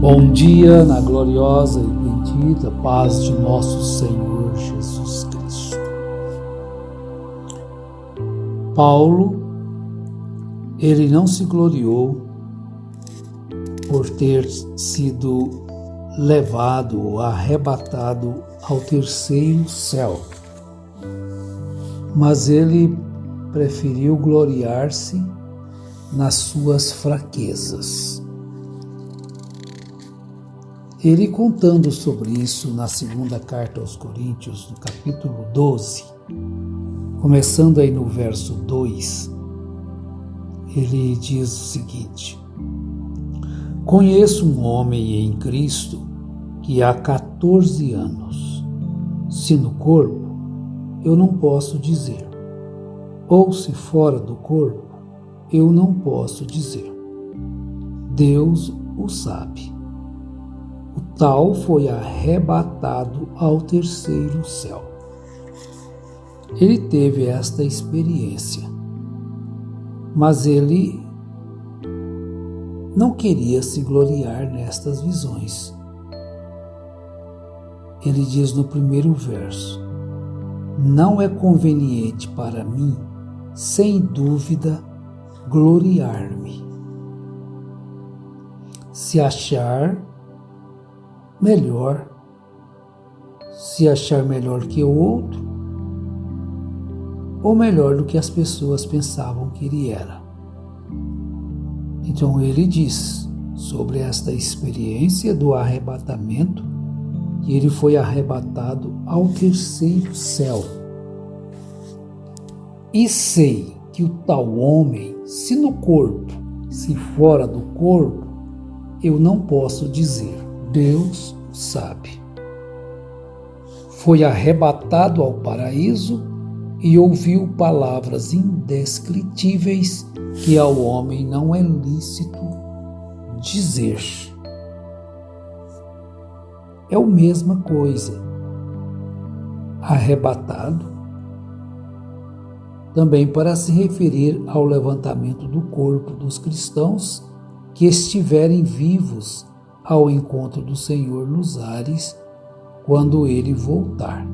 Bom dia na gloriosa e bendita paz de nosso Senhor Jesus Cristo. Paulo, ele não se gloriou por ter sido levado ou arrebatado ao terceiro céu, mas ele preferiu gloriar-se nas suas fraquezas. Ele contando sobre isso na segunda carta aos Coríntios, no capítulo 12, começando aí no verso 2, ele diz o seguinte: Conheço um homem em Cristo que há 14 anos, se no corpo, eu não posso dizer, ou se fora do corpo, eu não posso dizer. Deus o sabe. O tal foi arrebatado ao terceiro céu. Ele teve esta experiência, mas ele não queria se gloriar nestas visões. Ele diz no primeiro verso: Não é conveniente para mim, sem dúvida, gloriar-me. Se achar melhor que o outro, ou melhor do que as pessoas pensavam que ele era. Então ele diz sobre esta experiência do arrebatamento, que ele foi arrebatado ao terceiro céu. E sei que o tal homem, se no corpo, se fora do corpo, eu não posso dizer. Deus sabe. Foi arrebatado ao paraíso e ouviu palavras indescritíveis que ao homem não é lícito dizer. É a mesma coisa. Arrebatado, também para se referir ao levantamento do corpo dos cristãos que estiverem vivos ao encontro do Senhor nos ares, quando ele voltar,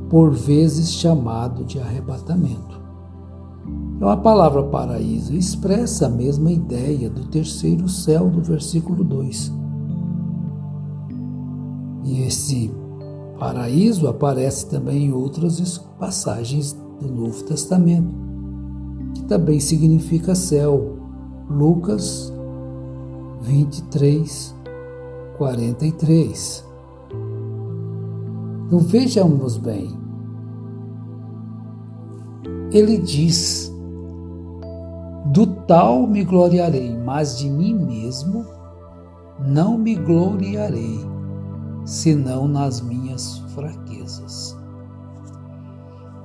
por vezes chamado de arrebatamento. Então a palavra paraíso expressa a mesma ideia do terceiro céu do versículo 2. E esse paraíso aparece também em outras passagens do Novo Testamento, que também significa céu. Lucas 23, 43. Então vejamos bem. Ele diz: Do tal me gloriarei, mas de mim mesmo não me gloriarei, senão nas minhas fraquezas.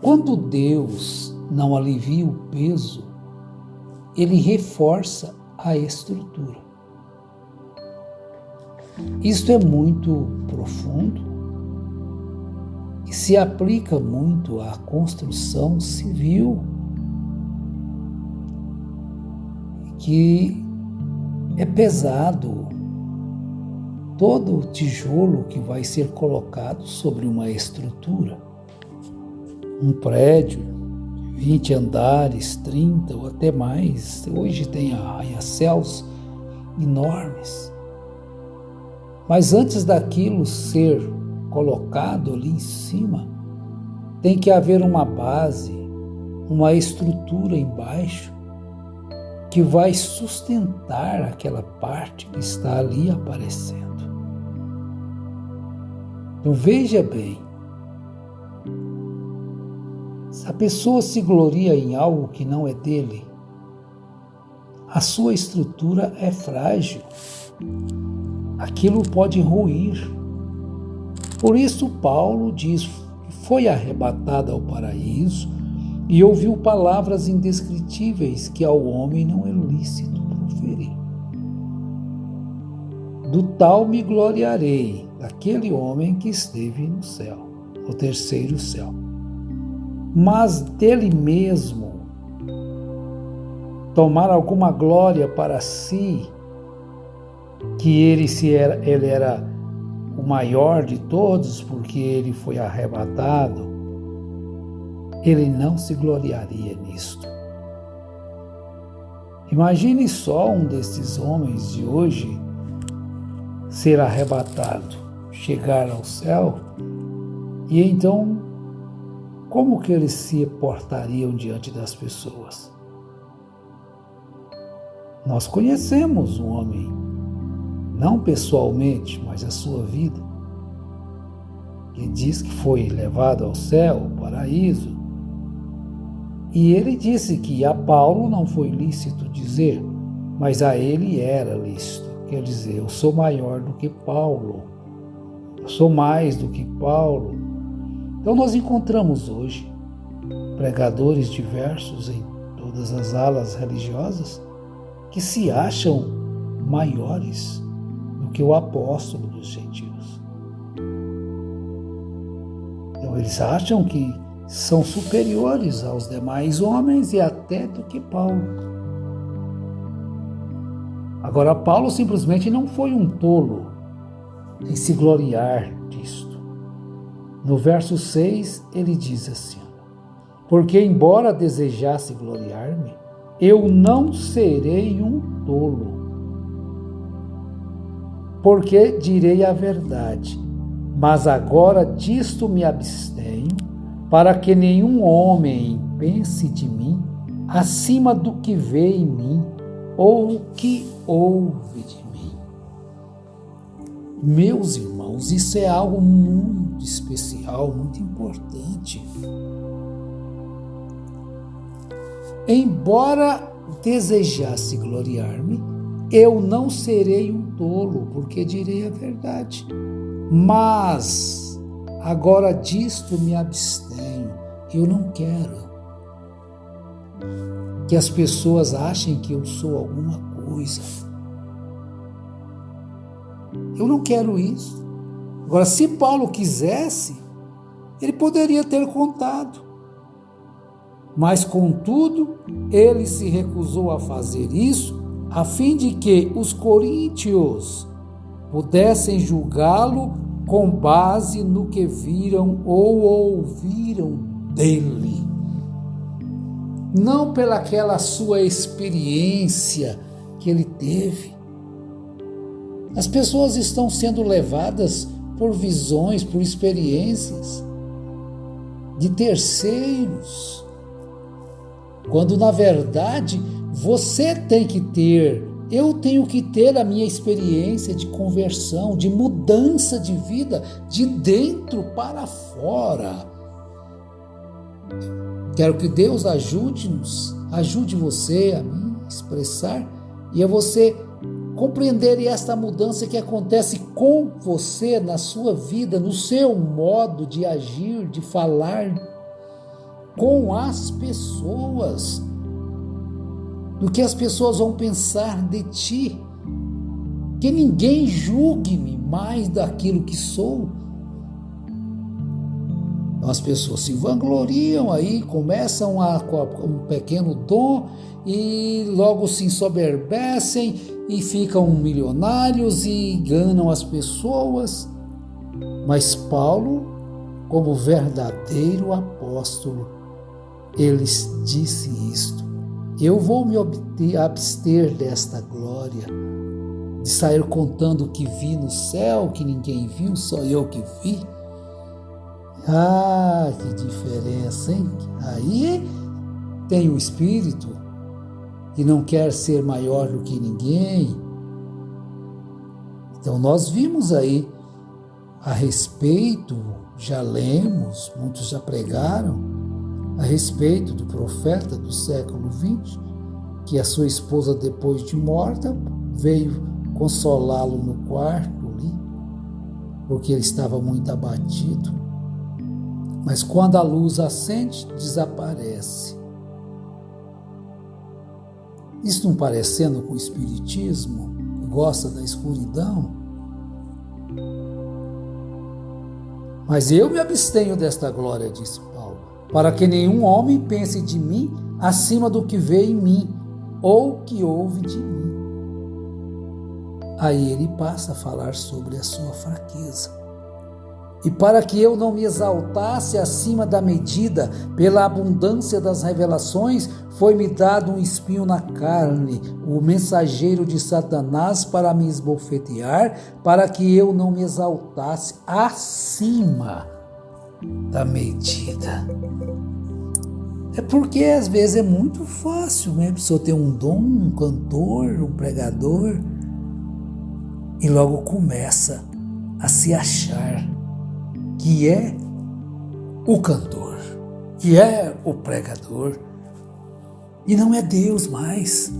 Quando Deus não alivia o peso, ele reforça a estrutura. Isto é muito profundo e se aplica muito à construção civil, que é pesado. Todo o tijolo que vai ser colocado sobre uma estrutura, um prédio, 20 andares, 30 ou até mais, hoje tem arranha-céus enormes. Mas antes daquilo ser colocado ali em cima, tem que haver uma base, uma estrutura embaixo que vai sustentar aquela parte que está ali aparecendo. Então veja bem, se a pessoa se gloria em algo que não é dele, a sua estrutura é frágil. Aquilo pode ruir. Por isso Paulo diz que foi arrebatado ao paraíso e ouviu palavras indescritíveis que ao homem não é lícito proferir. Do tal me gloriarei, daquele homem que esteve no céu, no terceiro céu. Mas dele mesmo tomar alguma glória para si, que ele era o maior de todos porque ele foi arrebatado, ele não se gloriaria nisto. Imagine só um desses homens de hoje ser arrebatado, chegar ao céu, e então como que eles se portariam diante das pessoas? Nós conhecemos um homem, não pessoalmente, mas a sua vida, que diz que foi levado ao céu, ao paraíso, e ele disse que a Paulo não foi lícito dizer, mas a ele era lícito. Quer dizer, eu sou maior do que Paulo, eu sou mais do que Paulo. Então nós encontramos hoje pregadores diversos em todas as alas religiosas que se acham maiores do que o apóstolo dos gentios. Então eles acham que são superiores aos demais homens e até do que Paulo. Agora, Paulo simplesmente não foi um tolo em se gloriar disto. No verso 6, ele diz assim: porque embora desejasse gloriar-me, eu não serei um tolo, porque direi a verdade, mas agora disto me abstenho, para que nenhum homem pense de mim acima do que vê em mim ou que ouve de mim. Meus irmãos, isso é algo muito especial, muito importante. Embora desejasse gloriar-me, eu não serei um tolo, porque direi a verdade. Mas agora disto me abstenho. Eu não quero que as pessoas achem que eu sou alguma coisa. Eu não quero isso. Agora, se Paulo quisesse, ele poderia ter contado. Mas, contudo, ele se recusou a fazer isso, a fim de que os coríntios pudessem julgá-lo com base no que viram ou ouviram dele. Não pelaquela sua experiência que ele teve. As pessoas estão sendo levadas por visões, por experiências de terceiros, quando na verdade você tem que ter, eu tenho que ter a minha experiência de conversão, de mudança de vida, de dentro para fora. Quero que Deus ajude-nos, ajude você a me expressar e a você compreender esta mudança que acontece com você na sua vida, no seu modo de agir, de falar com as pessoas, do que as pessoas vão pensar de ti. Que ninguém julgue-me mais daquilo que sou. As pessoas se vangloriam aí, começam com um pequeno dom e logo se ensoberbecem e ficam milionários e enganam as pessoas. Mas Paulo, como verdadeiro apóstolo, ele disse isto: eu vou me abster desta glória, de sair contando o que vi no céu, que ninguém viu, só eu que vi. Ah, que diferença, hein? Aí tem o espírito que não quer ser maior do que ninguém. Então nós vimos aí a respeito, já lemos, muitos já pregaram, a respeito do profeta do século XX, que a sua esposa, depois de morta, veio consolá-lo no quarto ali, porque ele estava muito abatido. Mas quando a luz acende, desaparece. Isso não parecendo com o espiritismo, que gosta da escuridão? Mas eu me abstenho desta glória, disse Paulo, para que nenhum homem pense de mim acima do que vê em mim, ou que ouve de mim. Aí ele passa a falar sobre a sua fraqueza. E para que eu não me exaltasse acima da medida, pela abundância das revelações, foi-me dado um espinho na carne, o mensageiro de Satanás para me esbofetear, para que eu não me exaltasse acima da medida. É porque às vezes é muito fácil, né? A pessoa ter um dom, um cantor, um pregador, e logo começa a se achar que é o cantor, que é o pregador, e não é Deus mais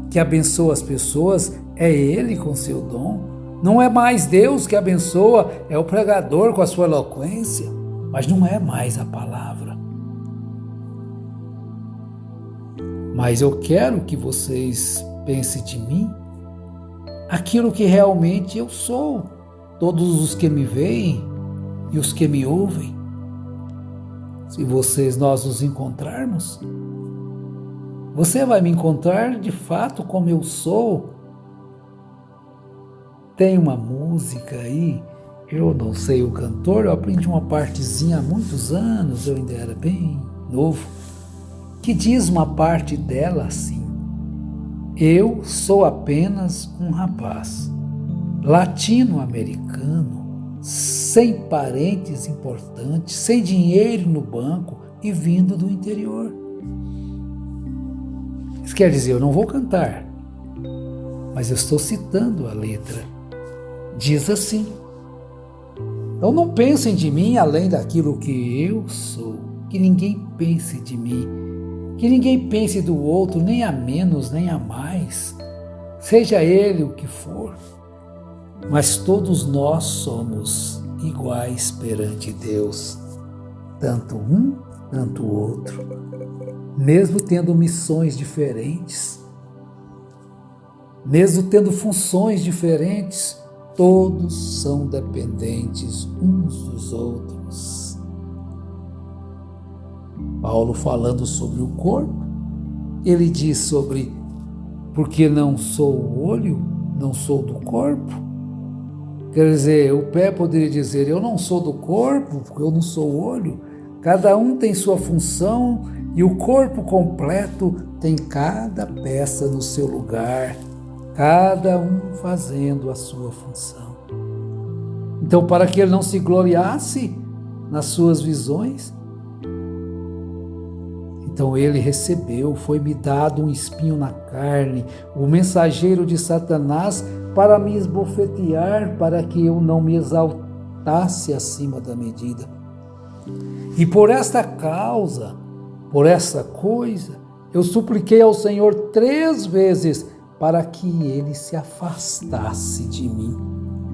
que abençoa as pessoas, é Ele com seu dom. Não é mais Deus que abençoa, é o pregador com a sua eloquência, mas não é mais a palavra. Mas eu quero que vocês pensem de mim aquilo que realmente eu sou. Todos os que me veem e os que me ouvem. Se nós nos encontrarmos, você vai me encontrar de fato como eu sou. Tem uma música aí, eu não sei o cantor, eu aprendi uma partezinha há muitos anos, eu ainda era bem novo, que diz uma parte dela assim: eu sou apenas um rapaz latino-americano, sem parentes importantes, sem dinheiro no banco e vindo do interior. Isso quer dizer, eu não vou cantar, mas eu estou citando a letra. Diz assim: então não pensem de mim além daquilo que eu sou, que ninguém pense de mim, que ninguém pense do outro, nem a menos, nem a mais, seja ele o que for. Mas todos nós somos iguais perante Deus, tanto um, tanto o outro, mesmo tendo missões diferentes, mesmo tendo funções diferentes, todos são dependentes uns dos outros. Paulo, falando sobre o corpo, ele diz sobre porque não sou o olho, não sou do corpo. Quer dizer, o pé poderia dizer, eu não sou do corpo, porque eu não sou o olho. Cada um tem sua função e o corpo completo tem cada peça no seu lugar, cada um fazendo a sua função. Então, para que ele não se gloriasse nas suas visões, então ele recebeu, foi-me dado um espinho na carne, o mensageiro de Satanás, para me esbofetear, para que eu não me exaltasse acima da medida. E por esta causa, por essa coisa, eu supliquei ao Senhor 3 vezes para que ele se afastasse de mim,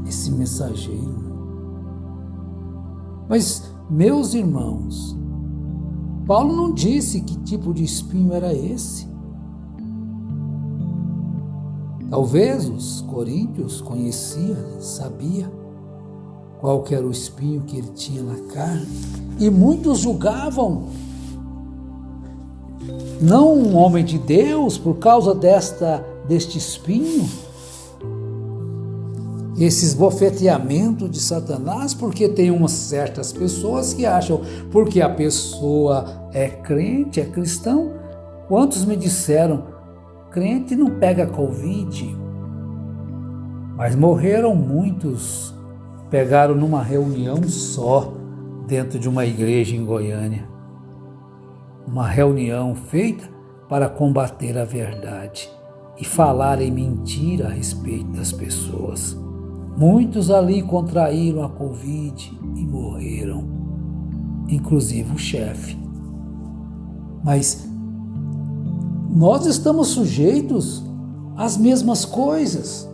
esse mensageiro. Mas, meus irmãos, Paulo não disse que tipo de espinho era esse. Talvez os coríntios conheciam, sabiam qual que era o espinho que ele tinha na carne. E muitos julgavam, não um homem de Deus, por causa deste espinho, esse esbofeteamento de Satanás, porque tem umas certas pessoas que acham, porque a pessoa é crente, é cristão. Quantos me disseram, crente não pega Covid, mas morreram muitos, pegaram numa reunião só, dentro de uma igreja em Goiânia. Uma reunião feita para combater a verdade e falar em mentira a respeito das pessoas. Muitos ali contraíram a Covid e morreram, inclusive o chefe. Mas nós estamos sujeitos às mesmas coisas.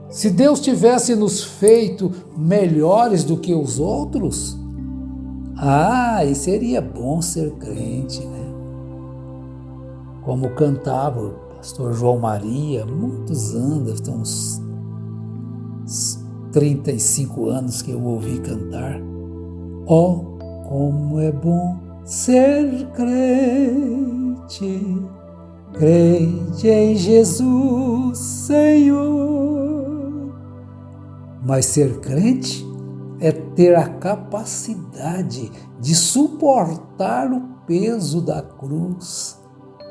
Se Deus tivesse nos feito melhores do que os outros, e seria bom ser crente, né? Como cantava o pastor João Maria, muitos anos, deve ter uns 35 anos que eu ouvi cantar. Como é bom ser crente, crente em Jesus, Senhor. Mas ser crente é ter a capacidade de suportar o peso da cruz.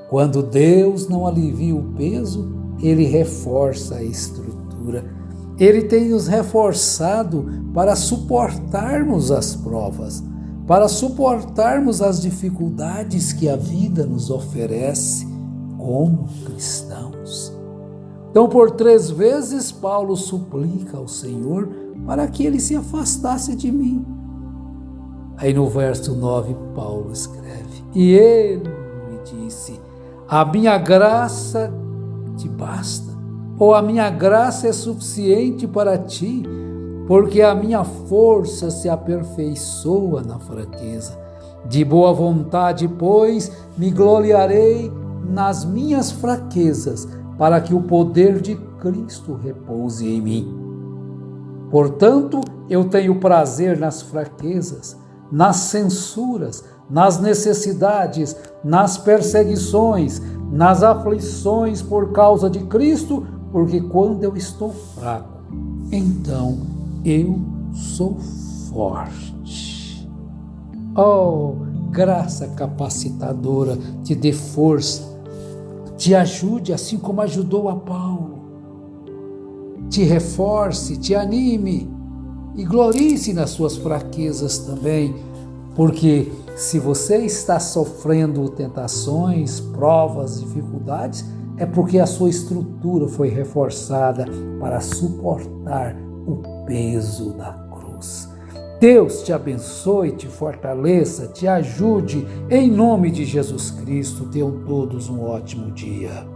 Quando Deus não alivia o peso, Ele reforça a estrutura. Ele tem nos reforçado para suportarmos as provas, para suportarmos as dificuldades que a vida nos oferece como cristãos. Então, por 3 vezes, Paulo suplica ao Senhor para que ele se afastasse de mim. Aí no verso 9, Paulo escreve: e ele me disse: a minha graça te basta, ou a minha graça é suficiente para ti, porque a minha força se aperfeiçoa na fraqueza. De boa vontade, pois, me gloriarei nas minhas fraquezas, para que o poder de Cristo repouse em mim. Portanto, eu tenho prazer nas fraquezas, nas censuras, nas necessidades, nas perseguições, nas aflições por causa de Cristo, porque quando eu estou fraco, então eu sou forte. Oh, graça capacitadora, te dê força, te ajude assim como ajudou a Paulo, te reforce, te anime e glorie-se nas suas fraquezas também, porque se você está sofrendo tentações, provas, dificuldades, é porque a sua estrutura foi reforçada para suportar o peso da cruz. Deus te abençoe, te fortaleça, te ajude, em nome de Jesus Cristo. Tenham todos um ótimo dia.